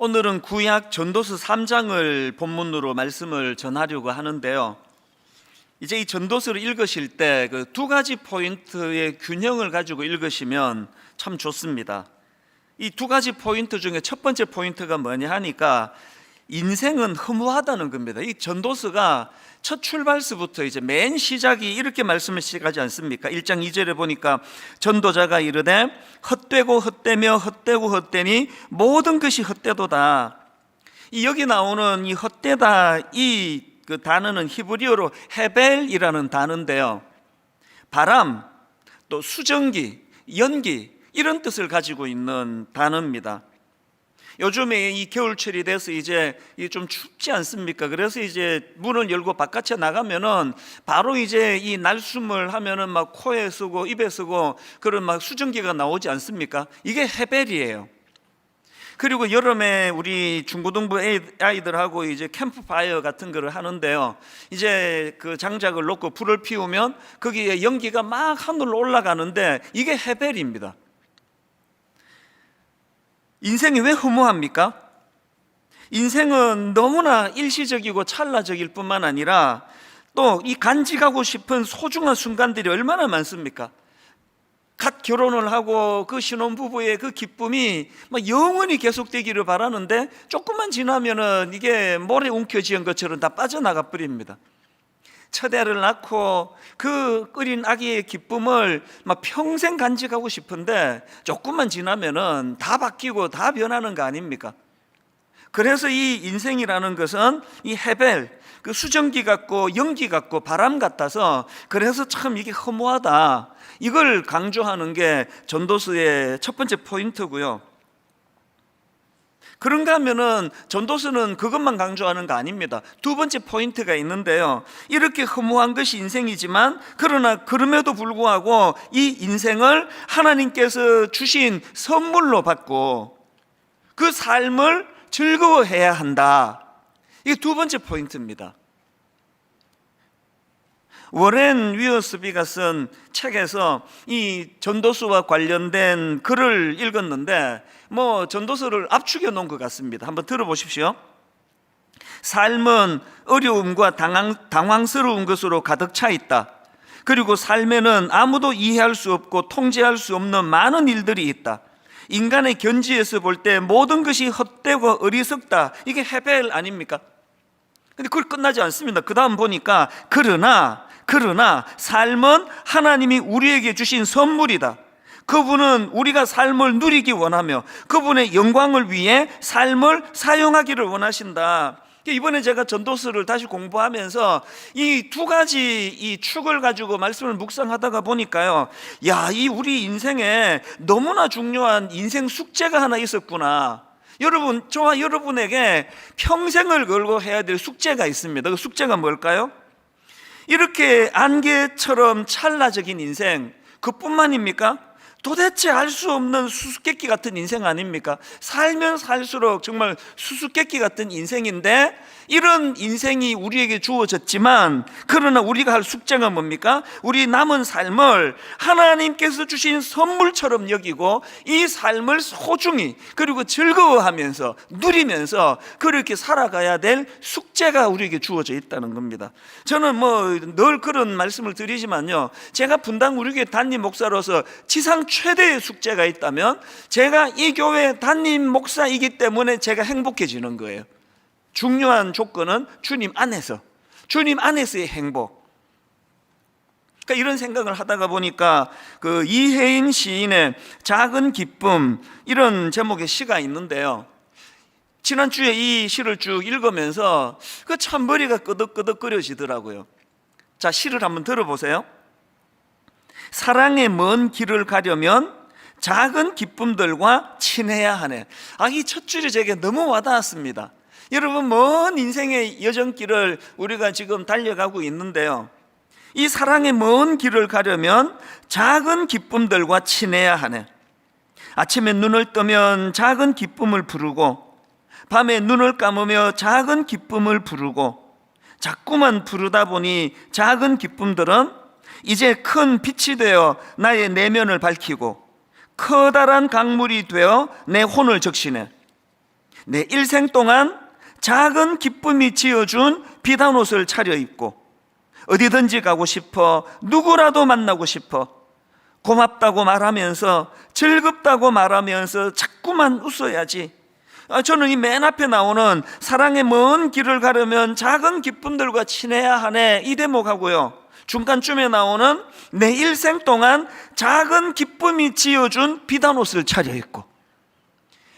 오늘은 구약 전도서 3장을 본문으로 말씀을 전하려고 하는데요. 이제 이 전도서를 읽으실 때 그 두 가지 포인트의 균형을 가지고 읽으시면 참 좋습니다. 이 두 가지 포인트 중에 첫 번째 포인트가 뭐냐 하니까 인생은 허무하다는 겁니다. 이 전도서가 첫 출발서부터 이제 맨 시작이 이렇게 말씀을 시작하지 않습니까? 1장 2절에 보니까 전도자가 이르되 헛되고 헛되며 헛되고 헛되니 모든 것이 헛되도다. 이 여기 나오는 이 헛되다 이 그 단어는 히브리어로 헤벨이라는 단어인데요. 바람, 또 수증기, 연기 이런 뜻을 가지고 있는 단어입니다. 요즘에 이 겨울철이 돼서 이제 좀 춥지 않습니까? 그래서 이제 문을 열고 바깥에 나가면은 바로 이제 이 날숨을 하면은 막 코에 쓰고 입에 쓰고 그런 막 수증기가 나오지 않습니까? 이게 헤벨이에요. 그리고 여름에 우리 중고등부 아이들하고 이제 캠프파이어 같은 거를 하는데요. 이제 그 장작을 놓고 불을 피우면 거기에 연기가 막 하늘로 올라가는데 이게 헤벨입니다. 인생이 왜 허무합니까? 인생은 너무나 일시적이고 찰나적일 뿐만 아니라 또 이 간직하고 싶은 소중한 순간들이 얼마나 많습니까? 갓 결혼을 하고 그 신혼부부의 그 기쁨이 막 영원히 계속되기를 바라는데 조금만 지나면은 이게 모래 움켜쥐은 것처럼 다 빠져나가 버립니다. 첫 애를 낳고 그 어린 아기의 기쁨을 막 평생 간직하고 싶은데 조금만 지나면은 다 바뀌고 다 변하는 거 아닙니까? 그래서 이 인생이라는 것은 이 헤벨, 그 수증기 같고 연기 같고 바람 같아서 그래서 참 이게 허무하다. 이걸 강조하는 게 전도서의 첫 번째 포인트고요. 그런가 하면은 전도서는 그것만 강조하는 거 아닙니다. 두 번째 포인트가 있는데요. 이렇게 허무한 것이 인생이지만 그러나 그럼에도 불구하고 이 인생을 하나님께서 주신 선물로 받고 그 삶을 즐거워해야 한다. 이게 두 번째 포인트입니다. 워렌 위어스비가 쓴 책에서 이 전도서와 관련된 글을 읽었는데 전도서를 압축해 놓은 것 같습니다. 한번 들어보십시오. 삶은 어려움과 당황스러운 것으로 가득 차 있다. 그리고 삶에는 아무도 이해할 수 없고 통제할 수 없는 많은 일들이 있다. 인간의 견지에서 볼 때 모든 것이 헛되고 어리석다. 이게 헤벨 아닙니까? 근데 그걸 끝나지 않습니다. 그 다음 보니까 그러나 삶은 하나님이 우리에게 주신 선물이다. 그분은 우리가 삶을 누리기 원하며 그분의 영광을 위해 삶을 사용하기를 원하신다. 이번에 제가 전도서를 다시 공부하면서 이 두 가지 이 축을 가지고 말씀을 묵상하다가 보니까요, 이 우리 인생에 너무나 중요한 인생 숙제가 하나 있었구나. 여러분, 저와 여러분에게 평생을 걸고 해야 될 숙제가 있습니다. 그 숙제가 뭘까요? 이렇게 안개처럼 찰나적인 인생, 그뿐만입니까? 도대체 알 수 없는 수수께끼 같은 인생 아닙니까? 살면 살수록 정말 수수께끼 같은 인생인데 이런 인생이 우리에게 주어졌지만 그러나 우리가 할 숙제가 뭡니까? 우리 남은 삶을 하나님께서 주신 선물처럼 여기고 이 삶을 소중히 그리고 즐거워하면서 누리면서 그렇게 살아가야 될 숙제가 우리에게 주어져 있다는 겁니다. 저는 늘 그런 말씀을 드리지만요, 제가 분당 우리 교회 담임 목사로서 지상 최대의 숙제가 있다면 제가 이 교회 담임 목사이기 때문에 제가 행복해지는 거예요. 중요한 조건은 주님 안에서의 행복. 그러니까 이런 생각을 하다가 보니까 그 이혜인 시인의 작은 기쁨 이런 제목의 시가 있는데요. 지난주에 이 시를 쭉 읽으면서 그 참 머리가 끄덕끄덕거려지더라고요. 자, 시를 한번 들어보세요. 사랑의 먼 길을 가려면 작은 기쁨들과 친해야 하네. 이 첫 줄이 제게 너무 와닿았습니다. 여러분, 먼 인생의 여정길을 우리가 지금 달려가고 있는데요, 이 사랑의 먼 길을 가려면 작은 기쁨들과 친해야 하네. 아침에 눈을 뜨면 작은 기쁨을 부르고 밤에 눈을 감으며 작은 기쁨을 부르고 자꾸만 부르다 보니 작은 기쁨들은 이제 큰 빛이 되어 나의 내면을 밝히고 커다란 강물이 되어 내 혼을 적시네. 내 일생 동안 작은 기쁨이 지어준 비단옷을 차려입고 어디든지 가고 싶어, 누구라도 만나고 싶어, 고맙다고 말하면서, 즐겁다고 말하면서 자꾸만 웃어야지. 저는 이 맨 앞에 나오는 사랑의 먼 길을 가려면 작은 기쁨들과 친해야 하네, 이 대목하고요, 중간쯤에 나오는 내 일생 동안 작은 기쁨이 지어준 비단옷을 차려입고,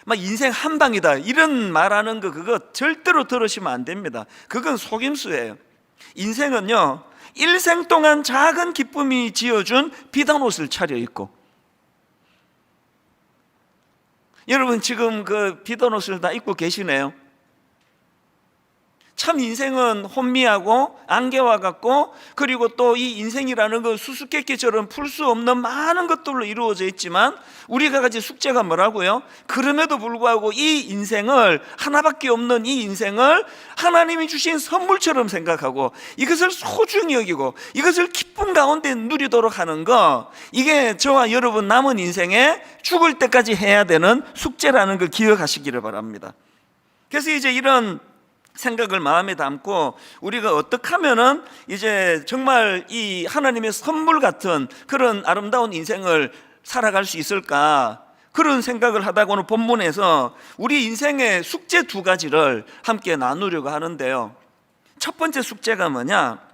막 인생 한 방이다 이런 말하는 거, 그거 절대로 들으시면 안 됩니다. 그건 속임수예요. 인생은요, 일생 동안 작은 기쁨이 지어준 비단옷을 차려입고, 여러분 지금 그 비단옷을 다 입고 계시네요. 참 인생은 혼미하고 안개와 같고, 그리고 또 이 인생이라는 거 수수께끼처럼 풀 수 없는 많은 것들로 이루어져 있지만, 우리가 가진 숙제가 뭐라고요? 그럼에도 불구하고 이 인생을, 하나밖에 없는 이 인생을 하나님이 주신 선물처럼 생각하고 이것을 소중히 여기고 이것을 기쁨 가운데 누리도록 하는 거, 이게 저와 여러분 남은 인생에 죽을 때까지 해야 되는 숙제라는 걸 기억하시기를 바랍니다. 그래서 이제 이런 생각을 마음에 담고 우리가 어떻게 하면은 이제 정말 이 하나님의 선물 같은 그런 아름다운 인생을 살아갈 수 있을까, 그런 생각을 하다가 오늘 본문에서 우리 인생의 숙제 두 가지를 함께 나누려고 하는데요. 첫 번째 숙제가 뭐냐?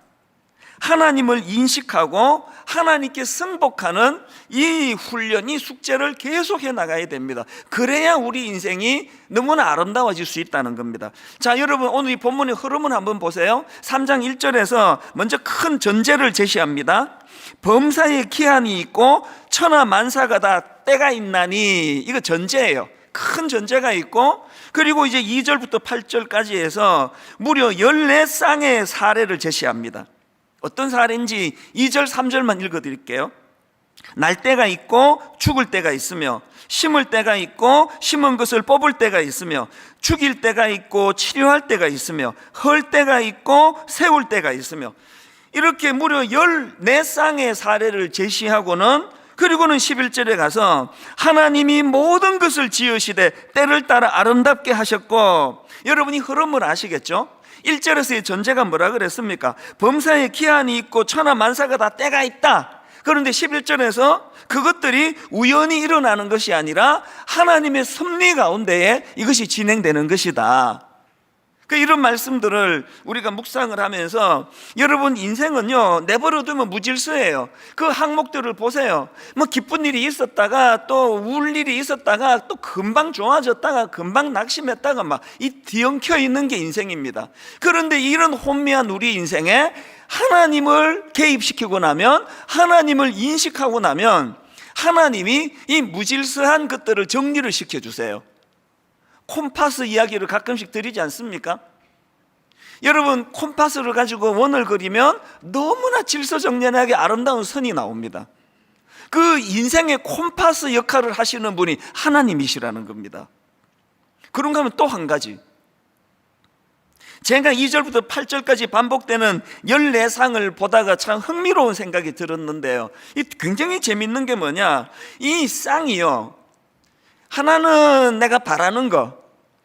하나님을 인식하고 하나님께 승복하는 이 훈련, 이 숙제를 계속해 나가야 됩니다. 그래야 우리 인생이 너무나 아름다워질 수 있다는 겁니다. 자, 여러분 오늘 이 본문의 흐름을 한번 보세요. 3장 1절에서 먼저 큰 전제를 제시합니다. 범사에 기한이 있고 천하 만사가 다 때가 있나니, 이거 전제예요. 큰 전제가 있고, 그리고 이제 2절부터 8절까지 해서 무려 14쌍의 사례를 제시합니다. 어떤 사례인지 2절 3절만 읽어드릴게요. 날 때가 있고 죽을 때가 있으며, 심을 때가 있고 심은 것을 뽑을 때가 있으며, 죽일 때가 있고 치료할 때가 있으며, 헐 때가 있고 세울 때가 있으며, 이렇게 무려 14쌍의 사례를 제시하고는, 그리고는 11절에 가서 하나님이 모든 것을 지으시되 때를 따라 아름답게 하셨고, 여러분이 흐름을 아시겠죠? 1절에서의 전제가 뭐라 그랬습니까? 범사에 기한이 있고 천하 만사가 다 때가 있다. 그런데 11절에서 그것들이 우연히 일어나는 것이 아니라 하나님의 섭리 가운데에 이것이 진행되는 것이다. 이런 말씀들을 우리가 묵상을 하면서, 여러분 인생은요, 내버려두면 무질서예요. 그 항목들을 보세요. 뭐 기쁜 일이 있었다가 또 울 일이 있었다가 또 금방 좋아졌다가 금방 낙심했다가 막 이 뒤엉켜 있는 게 인생입니다. 그런데 이런 혼미한 우리 인생에 하나님을 개입시키고 나면, 하나님을 인식하고 나면 하나님이 이 무질서한 것들을 정리를 시켜주세요. 콤파스 이야기를 가끔씩 드리지 않습니까? 여러분, 콤파스를 가지고 원을 그리면 너무나 질서정연하게 아름다운 선이 나옵니다. 그 인생의 콤파스 역할을 하시는 분이 하나님이시라는 겁니다. 그런가 하면 또 한 가지, 제가 2절부터 8절까지 반복되는 14상을 보다가 참 흥미로운 생각이 들었는데요, 이 굉장히 재밌는 게 뭐냐, 이 쌍이요, 하나는 내가 바라는 거,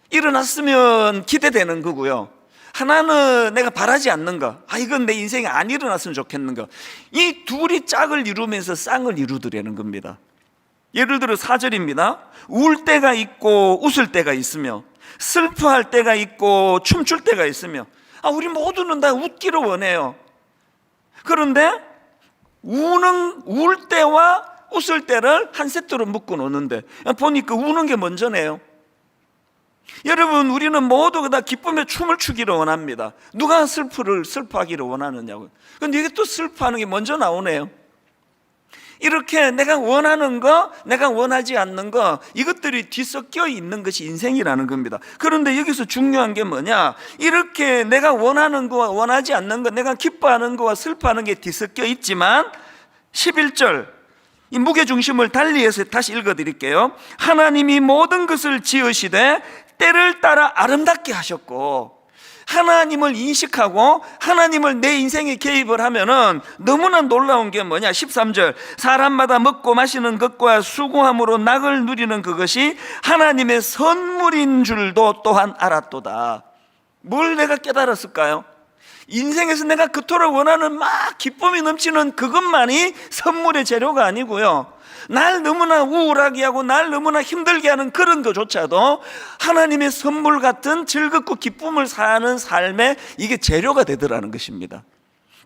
일어났으면 기대되는 거고요, 하나는 내가 바라지 않는 거, 이건 내 인생에 안 일어났으면 좋겠는 거, 이 둘이 짝을 이루면서 쌍을 이루더라는 겁니다. 예를 들어 4절입니다. 울 때가 있고 웃을 때가 있으며, 슬퍼할 때가 있고 춤출 때가 있으며. 우리 모두는 다 웃기를 원해요. 그런데 울 때와 웃을 때를 한 세트로 묶어 놓는데 보니까 우는 게 먼저네요. 여러분, 우리는 모두 다 기쁨의 춤을 추기를 원합니다. 누가 슬퍼하기를 원하느냐고요. 근데 이게 또 슬퍼하는 게 먼저 나오네요. 이렇게 내가 원하는 거, 내가 원하지 않는 거, 이것들이 뒤섞여 있는 것이 인생이라는 겁니다. 그런데 여기서 중요한 게 뭐냐, 이렇게 내가 원하는 거와 원하지 않는 거, 내가 기뻐하는 거와 슬퍼하는 게 뒤섞여 있지만 11절 이 무게중심을 달리해서 다시 읽어드릴게요. 하나님이 모든 것을 지으시되 때를 따라 아름답게 하셨고, 하나님을 인식하고 하나님을 내 인생에 개입을 하면은 너무나 놀라운 게 뭐냐? 13절, 사람마다 먹고 마시는 것과 수고함으로 낙을 누리는 그것이 하나님의 선물인 줄도 또한 알았도다. 뭘 내가 깨달았을까요? 인생에서 내가 그토록 원하는 막 기쁨이 넘치는 그것만이 선물의 재료가 아니고요, 날 너무나 우울하게 하고 날 너무나 힘들게 하는 그런 것조차도 하나님의 선물 같은 즐겁고 기쁨을 사는 삶의 이게 재료가 되더라는 것입니다.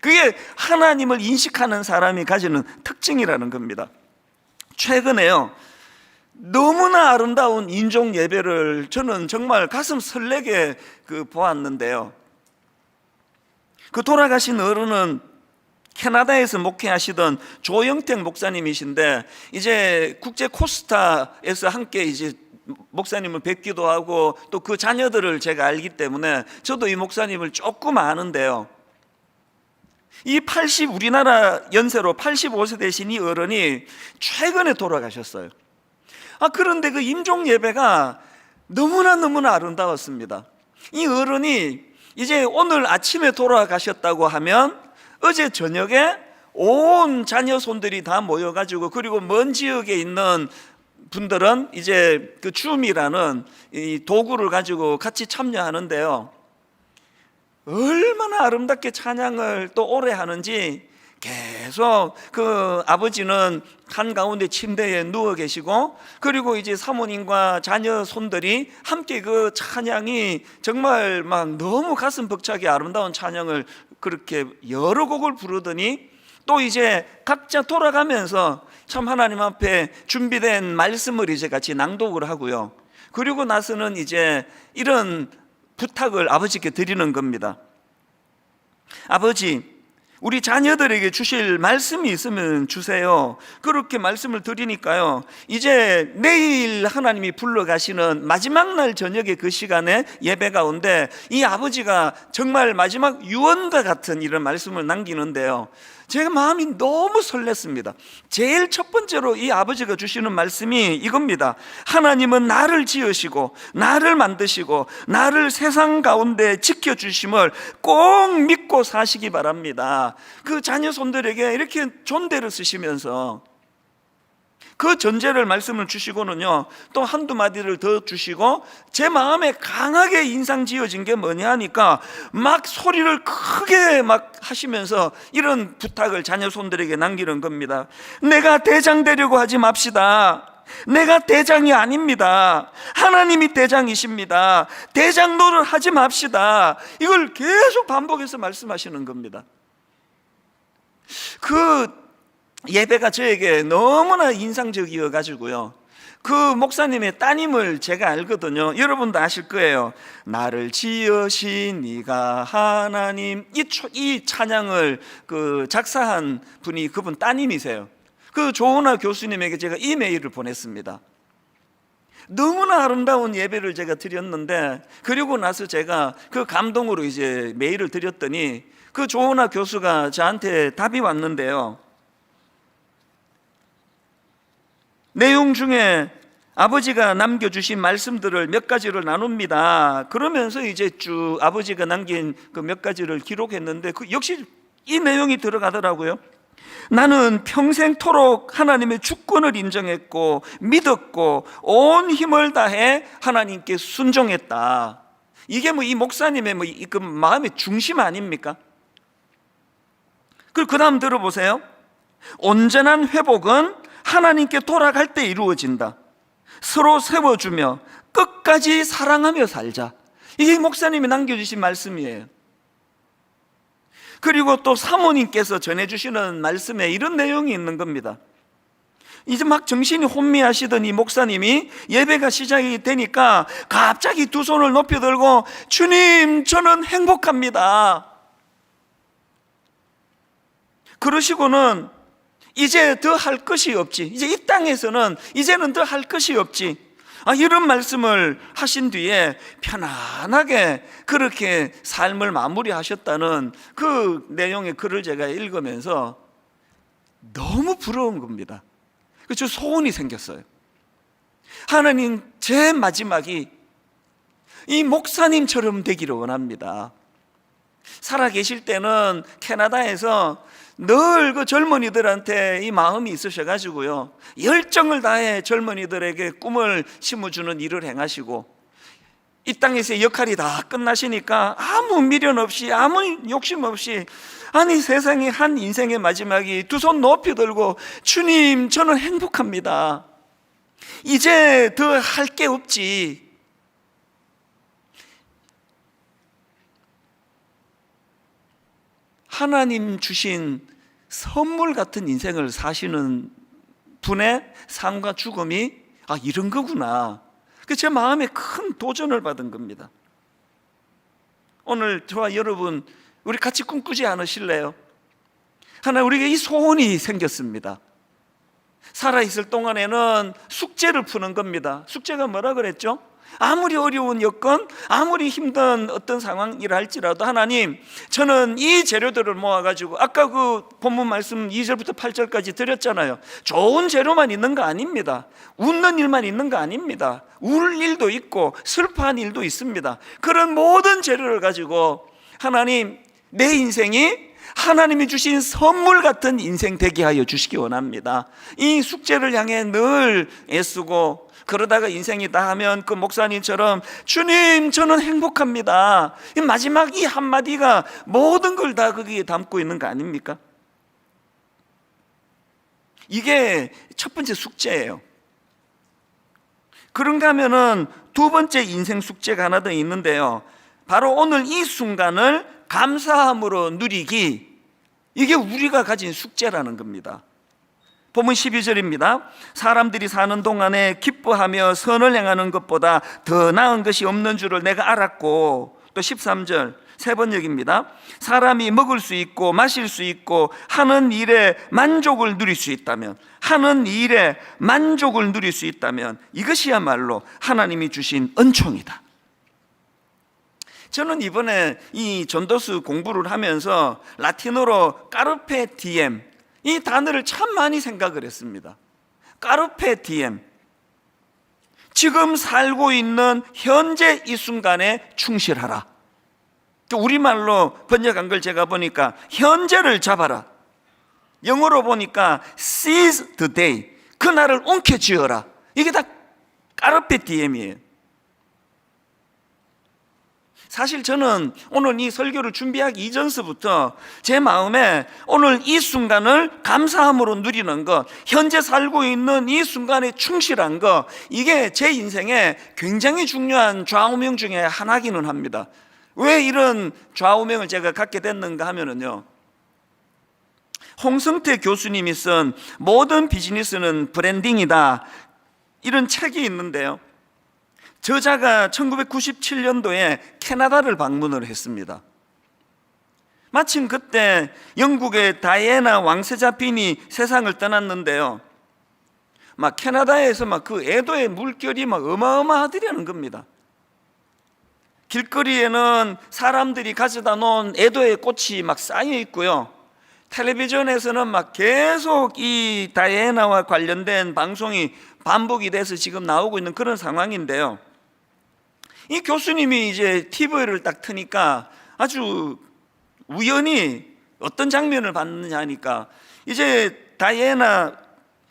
그게 하나님을 인식하는 사람이 가지는 특징이라는 겁니다. 최근에요, 너무나 아름다운 인종 예배를 저는 정말 가슴 설레게 보았는데요, 그 돌아가신 어른은 캐나다에서 목회하시던 조영택 목사님이신데, 이제 국제 코스타에서 함께 이제 목사님을 뵙기도 하고 또 그 자녀들을 제가 알기 때문에 저도 이 목사님을 조금 아는데요, 이 우리나라 연세로 85세 되신 이 어른이 최근에 돌아가셨어요. 그런데 그 임종 예배가 너무나 아름다웠습니다. 이 어른이 이제 오늘 아침에 돌아가셨다고 하면 어제 저녁에 온 자녀 손들이 다 모여가지고, 그리고 먼 지역에 있는 분들은 이제 그 줌이라는 이 도구를 가지고 같이 참여하는데요, 얼마나 아름답게 찬양을 또 오래 하는지 계속 그 아버지는 한가운데 침대에 누워 계시고, 그리고 이제 사모님과 자녀 손들이 함께 그 찬양이 정말 막 너무 가슴 벅차게 아름다운 찬양을 그렇게 여러 곡을 부르더니, 또 이제 각자 돌아가면서 참 하나님 앞에 준비된 말씀을 이제 같이 낭독을 하고요, 그리고 나서는 이제 이런 부탁을 아버지께 드리는 겁니다. 아버지, 우리 자녀들에게 주실 말씀이 있으면 주세요. 그렇게 말씀을 드리니까요, 이제 내일 하나님이 불러가시는 마지막 날 저녁에 그 시간에 예배 가운데 이 아버지가 정말 마지막 유언과 같은 이런 말씀을 남기는데요, 제가 마음이 너무 설렜습니다. 제일 첫 번째로 이 아버지가 주시는 말씀이 이겁니다. 하나님은 나를 지으시고 나를 만드시고 나를 세상 가운데 지켜주심을 꼭 믿고 사시기 바랍니다. 그 자녀 손들에게 이렇게 존대를 쓰시면서 그 전제를 말씀을 주시고는요, 또 한두 마디를 더 주시고, 제 마음에 강하게 인상 지어진 게 뭐냐 하니까 막 소리를 크게 막 하시면서 이런 부탁을 자녀 손들에게 남기는 겁니다. 내가 대장 되려고 하지 맙시다. 내가 대장이 아닙니다. 하나님이 대장이십니다. 대장 노릇 하지 맙시다. 이걸 계속 반복해서 말씀하시는 겁니다. 그 예배가 저에게 너무나 인상적이어 가지고요, 그 목사님의 따님을 제가 알거든요. 여러분도 아실 거예요. 나를 지으신 네가 하나님, 이 찬양을 작사한 분이 그분 따님이세요. 그 조은아 교수님에게 제가 이메일을 보냈습니다. 너무나 아름다운 예배를 제가 드렸는데, 그리고 나서 제가 그 감동으로 이제 메일을 드렸더니 그 조은아 교수가 저한테 답이 왔는데요, 내용 중에 아버지가 남겨주신 말씀들을 몇 가지를 나눕니다. 그러면서 이제 쭉 아버지가 남긴 그 몇 가지를 기록했는데, 역시 이 내용이 들어가더라고요. 나는 평생토록 하나님의 주권을 인정했고 믿었고 온 힘을 다해 하나님께 순종했다. 이게 이 목사님의 그 마음의 중심 아닙니까? 그리고 그 다음 들어보세요. 온전한 회복은 하나님께 돌아갈 때 이루어진다. 서로 세워주며 끝까지 사랑하며 살자. 이게 목사님이 남겨주신 말씀이에요. 그리고 또 사모님께서 전해주시는 말씀에 이런 내용이 있는 겁니다. 이제 막 정신이 혼미하시던 이 목사님이 예배가 시작이 되니까 갑자기 두 손을 높이 들고, 주님, 저는 행복합니다. 그러시고는 이제 더 할 것이 없지, 이제 이 땅에서는 이제는 더 할 것이 없지, 이런 말씀을 하신 뒤에 편안하게 그렇게 삶을 마무리하셨다는 그 내용의 글을 제가 읽으면서 너무 부러운 겁니다. 그래서 소원이 생겼어요. 하나님, 제 마지막이 이 목사님처럼 되기를 원합니다. 살아계실 때는 캐나다에서 늘 그 젊은이들한테 이 마음이 있으셔가지고요, 열정을 다해 젊은이들에게 꿈을 심어주는 일을 행하시고, 이 땅에서의 역할이 다 끝나시니까 아무 미련 없이, 아무 욕심 없이, 아니 세상에 한 인생의 마지막이 두 손 높이 들고, 주님 저는 행복합니다, 이제 더 할 게 없지. 하나님 주신 선물 같은 인생을 사시는 분의 삶과 죽음이 이런 거구나, 제 마음에 큰 도전을 받은 겁니다. 오늘 저와 여러분 우리 같이 꿈꾸지 않으실래요? 하나 우리에게 이 소원이 생겼습니다. 살아있을 동안에는 숙제를 푸는 겁니다. 숙제가 뭐라 그랬죠? 아무리 어려운 여건, 아무리 힘든 어떤 상황이라 할지라도, 하나님 저는 이 재료들을 모아가지고, 아까 그 본문 말씀 2절부터 8절까지 드렸잖아요. 좋은 재료만 있는 거 아닙니다. 웃는 일만 있는 거 아닙니다. 울 일도 있고 슬퍼한 일도 있습니다. 그런 모든 재료를 가지고 하나님, 내 인생이 하나님이 주신 선물 같은 인생 되게 하여 주시기 원합니다. 이 숙제를 향해 늘 애쓰고, 그러다가 인생이 다 하면 그 목사님처럼 주님 저는 행복합니다, 이 마지막 이 한마디가 모든 걸 다 거기에 담고 있는 거 아닙니까? 이게 첫 번째 숙제예요. 그런가 하면은 두 번째 인생 숙제가 하나 더 있는데요, 바로 오늘 이 순간을 감사함으로 누리기, 이게 우리가 가진 숙제라는 겁니다. 본문 12절입니다. 사람들이 사는 동안에 기뻐하며 선을 행하는 것보다 더 나은 것이 없는 줄을 내가 알았고, 또 13절 세 번역입니다. 사람이 먹을 수 있고 마실 수 있고 하는 일에 만족을 누릴 수 있다면, 하는 일에 만족을 누릴 수 있다면 이것이야말로 하나님이 주신 은총이다. 저는 이번에 이 전도서 공부를 하면서 라틴어로 까르페 디엠, 이 단어를 참 많이 생각을 했습니다. 까르페 디엠, 지금 살고 있는 현재 이 순간에 충실하라. 우리말로 번역한 걸 제가 보니까 현재를 잡아라. 영어로 보니까 seize the day, 그날을 움켜쥐어라. 이게 다 까르페 디엠이에요. 사실 저는 오늘 이 설교를 준비하기 이전서부터 제 마음에 오늘 이 순간을 감사함으로 누리는 것, 현재 살고 있는 이 순간에 충실한 것, 이게 제 인생에 굉장히 중요한 좌우명 중에 하나기는 합니다. 왜 이런 좌우명을 제가 갖게 됐는가 하면은요, 홍성태 교수님이 쓴 모든 비즈니스는 브랜딩이다, 이런 책이 있는데요, 저자가 1997년도에 캐나다를 방문을 했습니다. 마침 그때 영국의 다이애나 왕세자빈이 세상을 떠났는데요, 막 캐나다에서 막 그 애도의 물결이 막 어마어마하더라는 겁니다. 길거리에는 사람들이 가져다 놓은 애도의 꽃이 막 쌓여 있고요, 텔레비전에서는 막 계속 이 다이애나와 관련된 방송이 반복이 돼서 지금 나오고 있는 그런 상황인데요, 이 교수님이 이제 TV를 딱 트니까 아주 우연히 어떤 장면을 봤느냐 하니까, 이제 다이애나,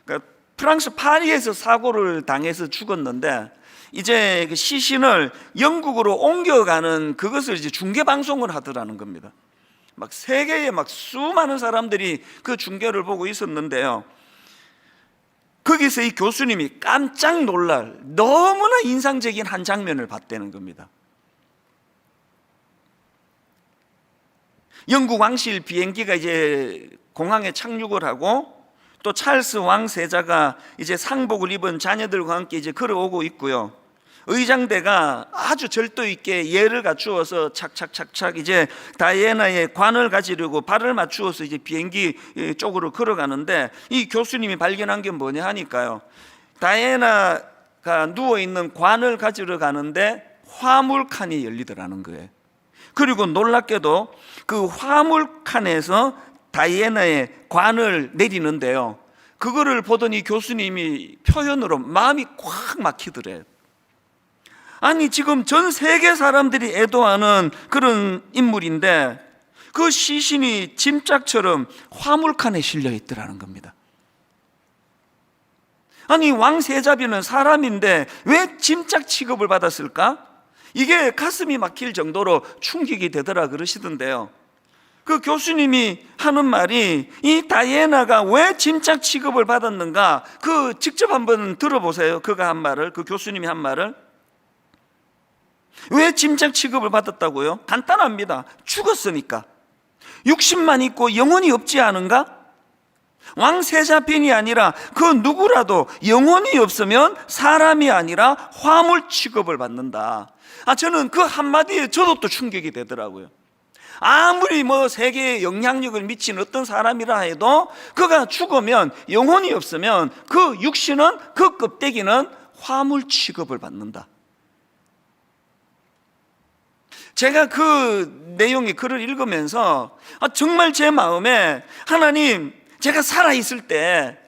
그러니까 프랑스 파리에서 사고를 당해서 죽었는데 이제 그 시신을 영국으로 옮겨가는 그것을 이제 중계 방송을 하더라는 겁니다. 막 세계에 막 수많은 사람들이 그 중계를 보고 있었는데요, 거기서 이 교수님이 깜짝 놀랄 너무나 인상적인 한 장면을 봤다는 겁니다. 영국 왕실 비행기가 이제 공항에 착륙을 하고, 또 찰스 왕세자가 이제 상복을 입은 자녀들과 함께 이제 걸어오고 있고요, 의장대가 아주 절도 있게 예를 갖추어서 착착착착 이제 다이애나의 관을 가지려고 발을 맞추어서 이제 비행기 쪽으로 걸어가는데, 이 교수님이 발견한 게 뭐냐 하니까요, 다이애나가 누워있는 관을 가지러 가는데 화물칸이 열리더라는 거예요. 그리고 놀랍게도 그 화물칸에서 다이애나의 관을 내리는데요, 그거를 보더니 교수님이 표현으로 마음이 꽉 막히더래요. 아니 지금 전 세계 사람들이 애도하는 그런 인물인데 그 시신이 짐짝처럼 화물칸에 실려 있더라는 겁니다. 아니 왕세자비는 사람인데 왜 짐짝 취급을 받았을까? 이게 가슴이 막힐 정도로 충격이 되더라 그러시던데요. 그 교수님이 하는 말이 이 다이애나가 왜 짐짝 취급을 받았는가, 그 직접 한번 들어보세요. 그가 한 말을, 그 교수님이 한 말을. 왜 짐짝 취급을 받았다고요? 간단합니다. 죽었으니까. 육신만 있고 영혼이 없지 않은가? 왕세자빈이 아니라 그 누구라도 영혼이 없으면 사람이 아니라 화물 취급을 받는다. 저는 그 한마디에 저도 또 충격이 되더라고요. 아무리 세계에 영향력을 미친 어떤 사람이라 해도 그가 죽으면, 영혼이 없으면 그 육신은, 그 껍데기는 화물 취급을 받는다. 제가 그 내용의 글을 읽으면서 정말 제 마음에, 하나님, 제가 살아있을 때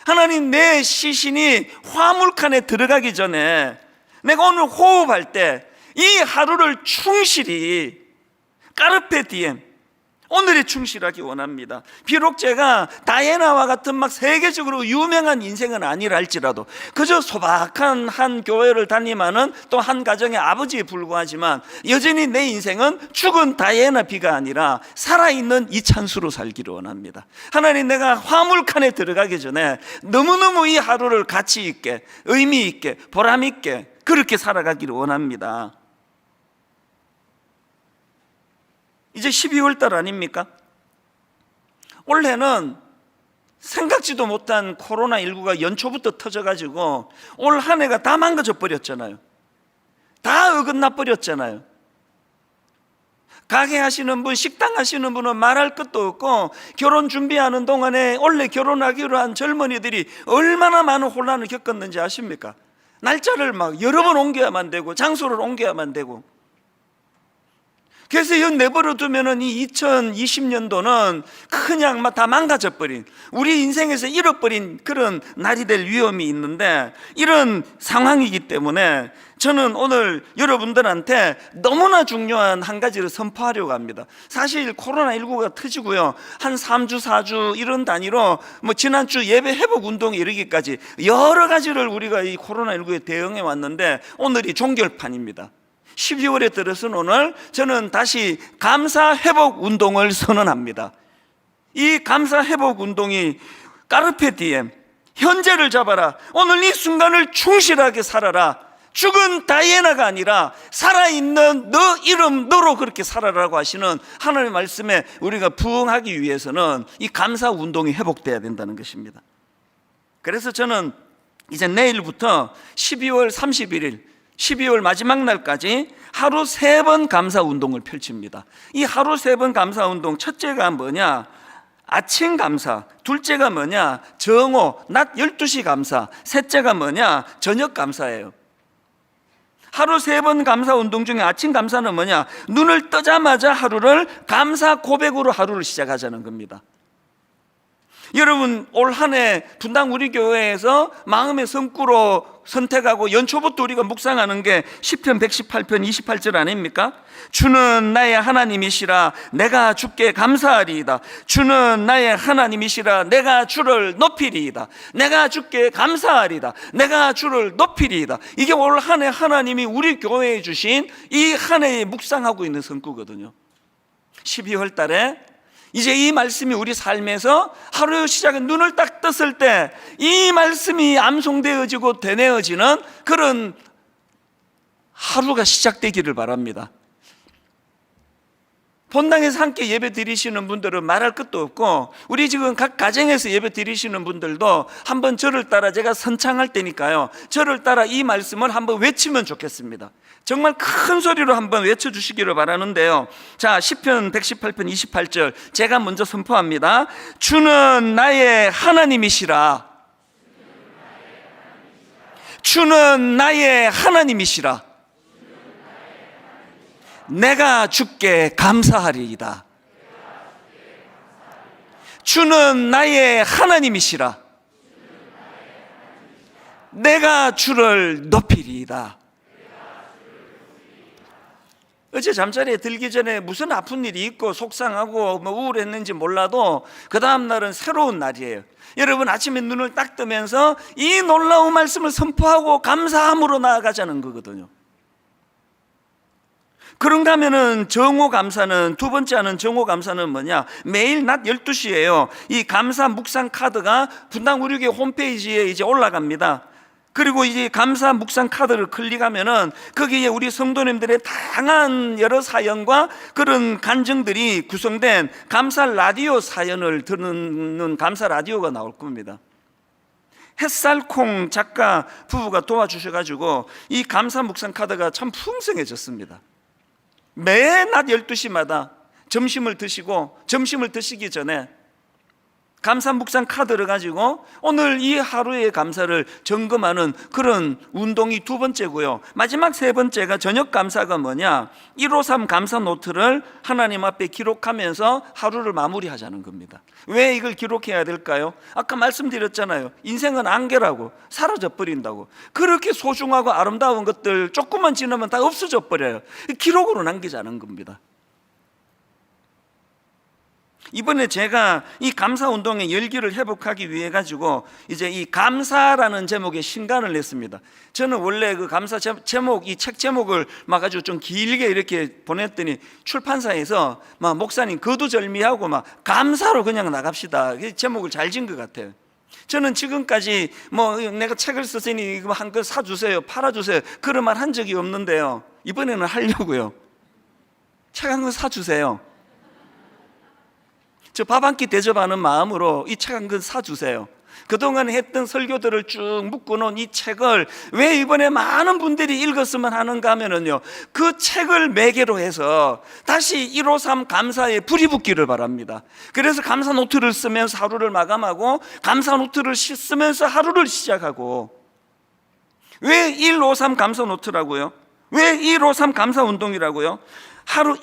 하나님, 내 시신이 화물칸에 들어가기 전에, 내가 오늘 호흡할 때 이 하루를 충실히, 까르페 디엠, 오늘에 충실하기 원합니다. 비록 제가 다이애나와 같은 막 세계적으로 유명한 인생은 아니라 할지라도 그저 소박한 한 교회를 담임하는 또 한 가정의 아버지에 불과하지만 여전히 내 인생은 죽은 다이애나 비가 아니라 살아있는 이찬수로 살기를 원합니다. 하나님, 내가 화물칸에 들어가기 전에 너무너무 이 하루를 가치 있게, 의미 있게, 보람 있게 그렇게 살아가기를 원합니다. 이제 12월 달 아닙니까? 올해는 생각지도 못한 코로나19가 연초부터 터져가지고 올 한 해가 다 망가져 버렸잖아요. 다 어긋나 버렸잖아요. 가게 하시는 분, 식당 하시는 분은 말할 것도 없고, 결혼 준비하는 동안에 원래 결혼하기로 한 젊은이들이 얼마나 많은 혼란을 겪었는지 아십니까? 날짜를 막 여러 번 옮겨야만 되고 장소를 옮겨야만 되고. 그래서 이거 내버려 두면은 이 2020년도는 그냥 막 다 망가져버린, 우리 인생에서 잃어버린 그런 날이 될 위험이 있는데, 이런 상황이기 때문에 저는 오늘 여러분들한테 너무나 중요한 한 가지를 선포하려고 합니다. 사실 코로나19가 터지고요, 한 3주, 4주 이런 단위로 지난주 예배 회복 운동에 이르기까지 여러 가지를 우리가 이 코로나19에 대응해 왔는데, 오늘이 종결판입니다. 12월에 들어선 오늘 저는 다시 감사 회복 운동을 선언합니다. 이 감사 회복 운동이 까르페 디엠, 현재를 잡아라, 오늘 이 순간을 충실하게 살아라, 죽은 다이애나가 아니라 살아있는 너 이름 너로 그렇게 살아라고 하시는 하나님의 말씀에 우리가 부응하기 위해서는 이 감사 운동이 회복돼야 된다는 것입니다. 그래서 저는 이제 내일부터 12월 31일 12월 마지막 날까지 하루 3번 감사 운동을 펼칩니다. 이 하루 3번 감사 운동, 첫째가 뭐냐? 아침 감사. 둘째가 뭐냐? 정오, 낮 12시 감사. 셋째가 뭐냐? 저녁 감사예요. 하루 3번 감사 운동 중에 아침 감사는 뭐냐? 눈을 뜨자마자 하루를 감사 고백으로 하루를 시작하자는 겁니다. 여러분, 올 한 해 분당 우리 교회에서 마음의 성구로 선택하고 연초부터 우리가 묵상하는 게 시편 118편 28절 아닙니까? 주는 나의 하나님이시라 내가 주께 감사하리이다. 주는 나의 하나님이시라 내가 주를 높이리이다. 내가 주께 감사하리이다. 내가 주를 높이리이다. 이게 올 한 해 하나님이 우리 교회에 주신 이 한 해에 묵상하고 있는 성구거든요. 12월 달에 이제 이 말씀이 우리 삶에서 하루 시작에 눈을 딱 떴을 때 이 말씀이 암송되어지고 되뇌어지는 그런 하루가 시작되기를 바랍니다. 본당에서 함께 예배 드리시는 분들은 말할 것도 없고, 우리 지금 각 가정에서 예배 드리시는 분들도 한번 저를 따라, 제가 선창할 때니까요, 저를 따라 이 말씀을 한번 외치면 좋겠습니다. 정말 큰 소리로 한번 외쳐주시기를 바라는데요. 자, 시편 118편 28절 제가 먼저 선포합니다. 주는 나의 하나님이시라. 주는 나의 하나님이시라. 내가 주께 감사하리이다. 주는 나의 하나님이시라. 내가 주를 높이리이다. 어제 잠자리에 들기 전에 무슨 아픈 일이 있고 속상하고 뭐 우울했는지 몰라도 그 다음 날은 새로운 날이에요. 여러분, 아침에 눈을 딱 뜨면서 이 놀라운 말씀을 선포하고 감사함으로 나아가자는 거거든요. 그런가 하면은 정오 감사는, 두 번째 하는 정오 감사는 뭐냐? 매일 낮 12시에요. 이 감사 묵상 카드가 분당 우리 교회 홈페이지에 이제 올라갑니다. 그리고 이제 감사 묵상 카드를 클릭하면은 거기에 우리 성도님들의 다양한 여러 사연과 그런 간증들이 구성된 감사 라디오 사연을 듣는 감사 라디오가 나올 겁니다. 햇살콩 작가 부부가 도와주셔가지고 이 감사 묵상 카드가 참 풍성해졌습니다. 매 낮 12시마다 점심을 드시기 전에 감사 묵상 카드를 가지고 오늘 이 하루의 감사를 점검하는 그런 운동이 두 번째고요. 마지막 세 번째가 저녁 감사가 뭐냐? 153 감사 노트를 하나님 앞에 기록하면서 하루를 마무리하자는 겁니다. 왜 이걸 기록해야 될까요? 아까 말씀드렸잖아요. 인생은 안개라고, 사라져 버린다고. 그렇게 소중하고 아름다운 것들 조금만 지나면 다 없어져 버려요. 기록으로 남기자는 겁니다. 이번에 제가 이 감사 운동의 열기를 회복하기 위해 가지고 이제 이 감사라는 제목의 신간을 냈습니다. 저는 원래 그 감사 제목, 이 책 제목을 막 아주 좀 길게 이렇게 보냈더니 출판사에서 막 목사님 거두절미하고 막 감사로 그냥 나갑시다. 제목을 잘 지은 것 같아요. 저는 지금까지 뭐 내가 책을 썼으니 이거 한 권 사주세요, 팔아주세요 그런 말 한 적이 없는데요. 이번에는 하려고요. 책 한 권 사주세요. 저 밥 한 끼 대접하는 마음으로 이 책 한 권 사주세요. 그동안 했던 설교들을 쭉 묶어놓은 이 책을 왜 이번에 많은 분들이 읽었으면 하는가 하면은요, 그 책을 매개로 해서 다시 153 감사에 불이 붙기를 바랍니다. 그래서 감사 노트를 쓰면서 하루를 마감하고 감사 노트를 쓰면서 하루를 시작하고. 왜 153 감사 노트라고요? 왜 153 감사 운동이라고요? 하루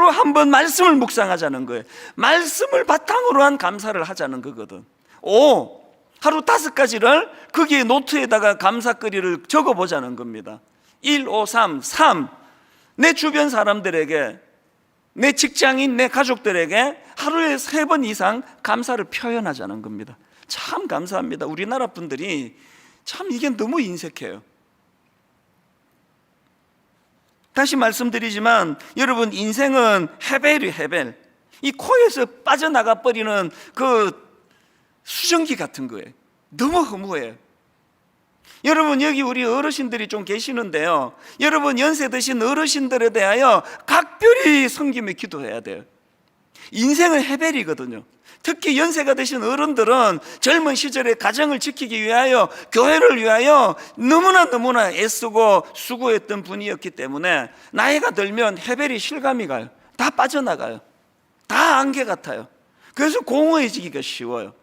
한 번 말씀을 묵상하자는 거예요. 말씀을 바탕으로 한 감사를 하자는 거거든. 하루 5가지를 거기에 노트에다가 감사거리를 적어보자는 겁니다. 1, 5, 3. 내 주변 사람들에게, 내 직장인, 내 가족들에게 하루에 3번 이상 감사를 표현하자는 겁니다. 참 감사합니다. 우리나라 분들이 참 이게 너무 인색해요. 다시 말씀드리지만 여러분, 인생은 헤벨이에요. 헤벨. 이 코에서 빠져나가 버리는 그 수증기 같은 거예요. 너무 허무해요. 여러분, 여기 우리 어르신들이 좀 계시는데요, 여러분 연세 드신 어르신들에 대하여 각별히 섬기며 기도해야 돼요. 인생은 헤벨이거든요. 특히 연세가 되신 어른들은 젊은 시절에 가정을 지키기 위하여, 교회를 위하여 너무나 애쓰고 수고했던 분이었기 때문에 나이가 들면 헤벨이 실감이 가요. 다 빠져나가요. 다 안개 같아요. 그래서 공허해지기가 쉬워요.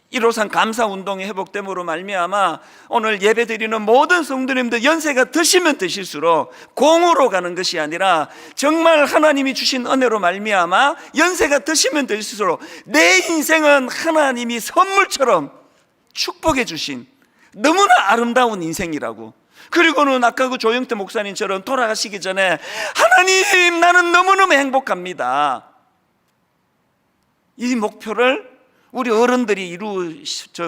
153 감사 운동의 회복됨으로 말미암아 오늘 예배드리는 모든 성도님들 연세가 드시면 드실수록 공으로 가는 것이 아니라 정말 하나님이 주신 은혜로 말미암아 연세가 드시면 드실수록 내 인생은 하나님이 선물처럼 축복해 주신 너무나 아름다운 인생이라고. 그리고는 아까 그 조영태 목사님처럼 돌아가시기 전에 하나님, 나는 너무너무 행복합니다. 이 목표를 우리 어른들이 이루어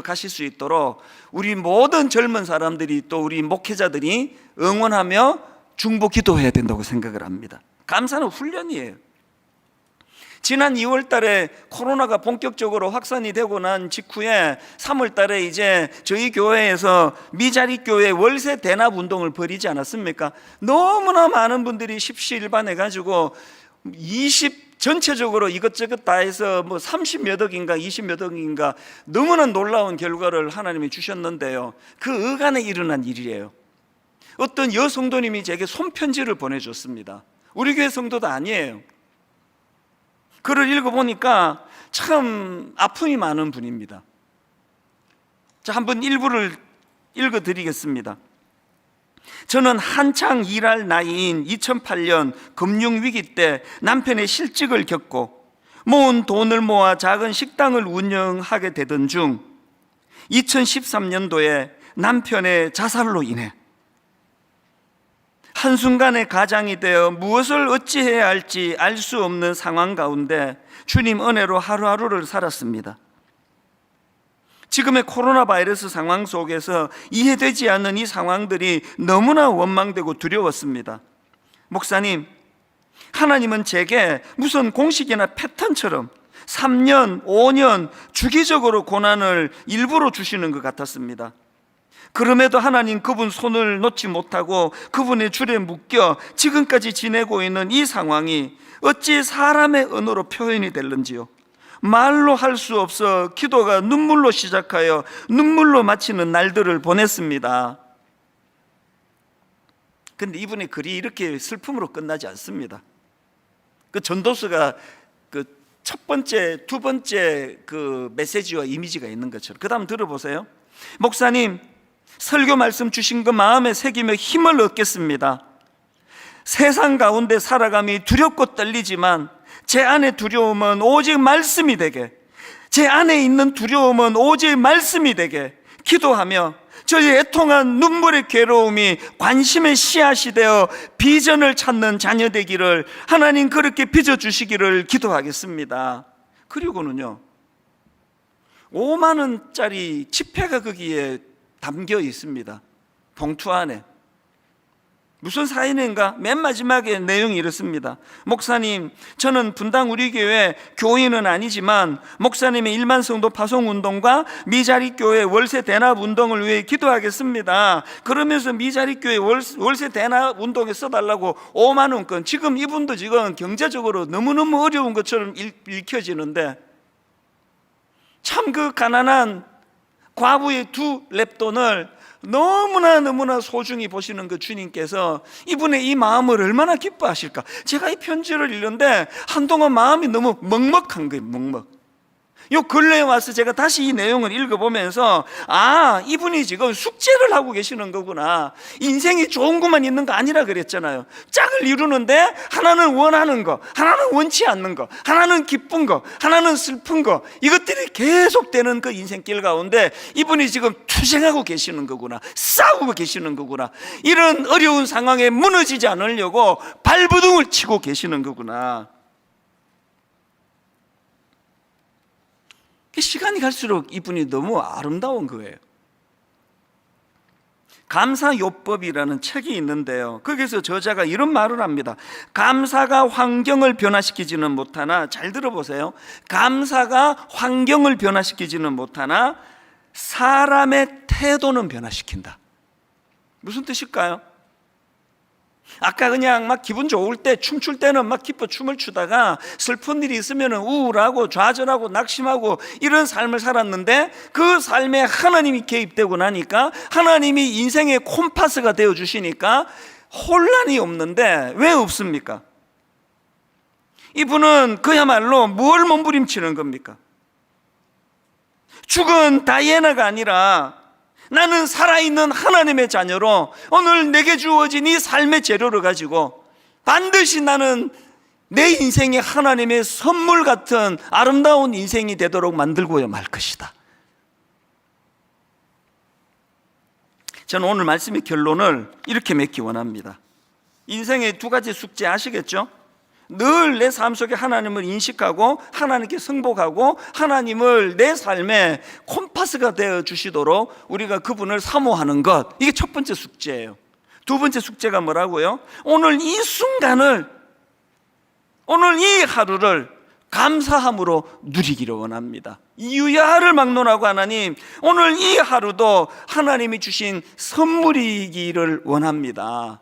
가실 수 있도록 우리 모든 젊은 사람들이, 또 우리 목회자들이 응원하며 중보 기도해야 된다고 생각을 합니다. 감사는 훈련이에요. 지난 2월 달에 코로나가 본격적으로 확산이 되고 난 직후에 3월 달에 이제 저희 교회에서 미자리 교회 월세 대납 운동을 벌이지 않았습니까? 너무나 많은 분들이 십시일반해 가지고 전체적으로 이것저것 다 해서 뭐 30몇 억인가 20몇 억인가 너무나 놀라운 결과를 하나님이 주셨는데요, 그 어간에 일어난 일이에요. 어떤 여성도님이 제게 손편지를 보내줬습니다. 우리 교회 성도도 아니에요. 글을 읽어보니까 참 아픔이 많은 분입니다. 자, 한번 일부를 읽어드리겠습니다. 저는 한창 일할 나이인 2008년 금융위기 때 남편의 실직을 겪고 모은 돈을 모아 작은 식당을 운영하게 되던 중 2013년도에 남편의 자살로 인해 한순간에 가장이 되어 무엇을 어찌해야 할지 알 수 없는 상황 가운데 주님 은혜로 하루하루를 살았습니다. 지금의 코로나 바이러스 상황 속에서 이해되지 않는 이 상황들이 너무나 원망되고 두려웠습니다. 목사님, 하나님은 제게 무슨 공식이나 패턴처럼 3년, 5년 주기적으로 고난을 일부러 주시는 것 같았습니다. 그럼에도 하나님 그분 손을 놓지 못하고 그분의 줄에 묶여 지금까지 지내고 있는 이 상황이 어찌 사람의 언어로 표현이 될는지요. 말로 할 수 없어 기도가 눈물로 시작하여 눈물로 마치는 날들을 보냈습니다. 근데 이분의 글이 이렇게 슬픔으로 끝나지 않습니다. 그 전도서가 그 첫 번째, 두 번째 그 메시지와 이미지가 있는 것처럼. 그 다음 들어보세요. 목사님, 설교 말씀 주신 그 마음에 새기며 힘을 얻겠습니다. 세상 가운데 살아감이 두렵고 떨리지만 제 안의 두려움은 오직 말씀이 되게, 제 안에 있는 두려움은 오직 말씀이 되게 기도하며 저의 애통한 눈물의 괴로움이 관심의 씨앗이 되어 비전을 찾는 자녀 되기를 하나님 그렇게 빚어주시기를 기도하겠습니다. 그리고는요, 5만 원짜리 지폐가 거기에 담겨 있습니다. 봉투 안에. 무슨 사인인가? 맨 마지막에 내용이 이렇습니다. 목사님, 저는 분당 우리 교회 교인은 아니지만 목사님의 1만 성도 파송 운동과 미자리 교회 월세 대납 운동을 위해 기도하겠습니다. 그러면서 미자리 교회 월세 대납 운동에 써달라고 5만 원권. 지금 이분도 지금 경제적으로 너무너무 어려운 것처럼 읽혀지는데 참 그 가난한 과부의 2렙돈을 너무나 소중히 보시는 그 주님께서 이분의 이 마음을 얼마나 기뻐하실까. 제가 이 편지를 읽는데 한동안 마음이 너무 먹먹한 거예요. 먹먹. 요 근래에 와서 제가 다시 이 내용을 읽어보면서 이분이 지금 숙제를 하고 계시는 거구나. 인생이 좋은 것만 있는 거 아니라 그랬잖아요. 짝을 이루는데 하나는 원하는 거, 하나는 원치 않는 거, 하나는 기쁜 거, 하나는 슬픈 거, 이것들이 계속되는 그 인생길 가운데 이분이 지금 투쟁하고 계시는 거구나. 싸우고 계시는 거구나. 이런 어려운 상황에 무너지지 않으려고 발버둥을 치고 계시는 거구나. 시간이 갈수록 이분이 너무 아름다운 거예요. 감사요법이라는 책이 있는데요, 거기서 저자가 이런 말을 합니다. 감사가 환경을 변화시키지는 못하나, 잘 들어보세요, 감사가 환경을 변화시키지는 못하나 사람의 태도는 변화시킨다. 무슨 뜻일까요? 아까 그냥 막 기분 좋을 때 춤출 때는 막 기뻐 춤을 추다가 슬픈 일이 있으면 우울하고 좌절하고 낙심하고 이런 삶을 살았는데 그 삶에 하나님이 개입되고 나니까 하나님이 인생의 콤파스가 되어 주시니까 혼란이 없는데 왜 없습니까? 이분은 그야말로 뭘 몸부림치는 겁니까? 죽은 다이애나가 아니라 나는 살아있는 하나님의 자녀로 오늘 내게 주어진 이 삶의 재료를 가지고 반드시 나는 내 인생이 하나님의 선물 같은 아름다운 인생이 되도록 만들고야 말 것이다. 저는 오늘 말씀의 결론을 이렇게 맺기 원합니다. 인생의 2가지 숙제 아시겠죠? 늘 내 삶 속에 하나님을 인식하고 하나님께 승복하고 하나님을 내 삶의 콤파스가 되어 주시도록 우리가 그분을 사모하는 것, 이게 첫 번째 숙제예요. 2번째 숙제가 뭐라고요? 오늘 이 순간을, 오늘 이 하루를 감사함으로 누리기를 원합니다. 유야를 막론하고 하나님, 오늘 이 하루도 하나님이 주신 선물이기를 원합니다.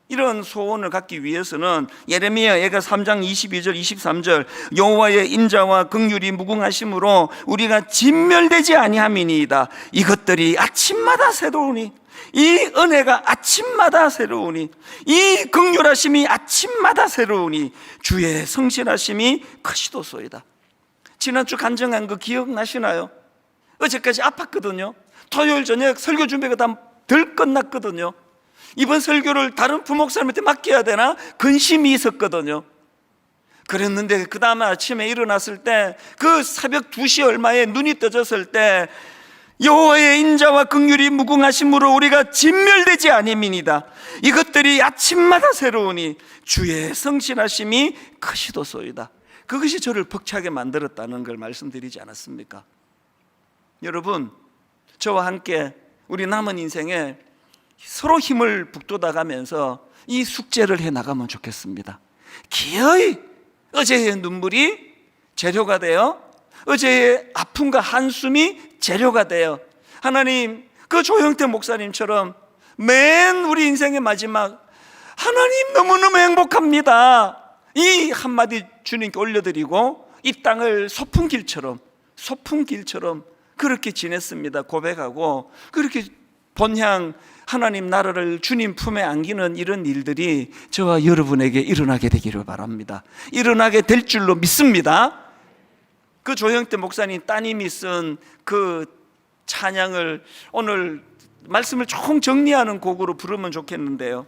이런 소원을 갖기 위해서는 예레미야가 3장 22절 23절 여호와의 인자와 긍휼이 무궁하심으로 우리가 진멸되지 아니함이니이다. 이것들이 아침마다 새로우니, 이 은혜가 아침마다 새로우니, 이 긍휼하심이 아침마다 새로우니 주의 성실하심이 크시도소이다. 지난주 간증한 거 기억나시나요? 어제까지 아팠거든요. 토요일 저녁 설교 준비가 다 덜 끝났거든요. 이번 설교를 다른 부목사님한테 맡겨야 되나 근심이 있었거든요. 그랬는데 그 다음 아침에 일어났을 때 그 새벽 2시 얼마에 눈이 떠졌을 때 여호와의 인자와 긍휼이 무궁하심으로 우리가 진멸되지 아니미니다. 이것들이 아침마다 새로우니 주의 성실하심이 크시도소이다. 그것이 저를 벅차게 만들었다는 걸 말씀드리지 않았습니까? 여러분, 저와 함께 우리 남은 인생에 서로 힘을 북돋아가면서 이 숙제를 해나가면 좋겠습니다. 기어이 어제의 눈물이 재료가 되어, 어제의 아픔과 한숨이 재료가 되어, 하나님, 그 조형태 목사님처럼 맨 우리 인생의 마지막, 하나님 너무너무 행복합니다, 이 한마디 주님께 올려드리고 이 땅을 소풍길처럼 그렇게 지냈습니다. 고백하고 그렇게 본향 하나님 나라를 주님 품에 안기는 이런 일들이 저와 여러분에게 일어나게 되기를 바랍니다. 일어나게 될 줄로 믿습니다. 그 조형태 목사님 따님이 쓴 그 찬양을 오늘 말씀을 조금 정리하는 곡으로 부르면 좋겠는데요.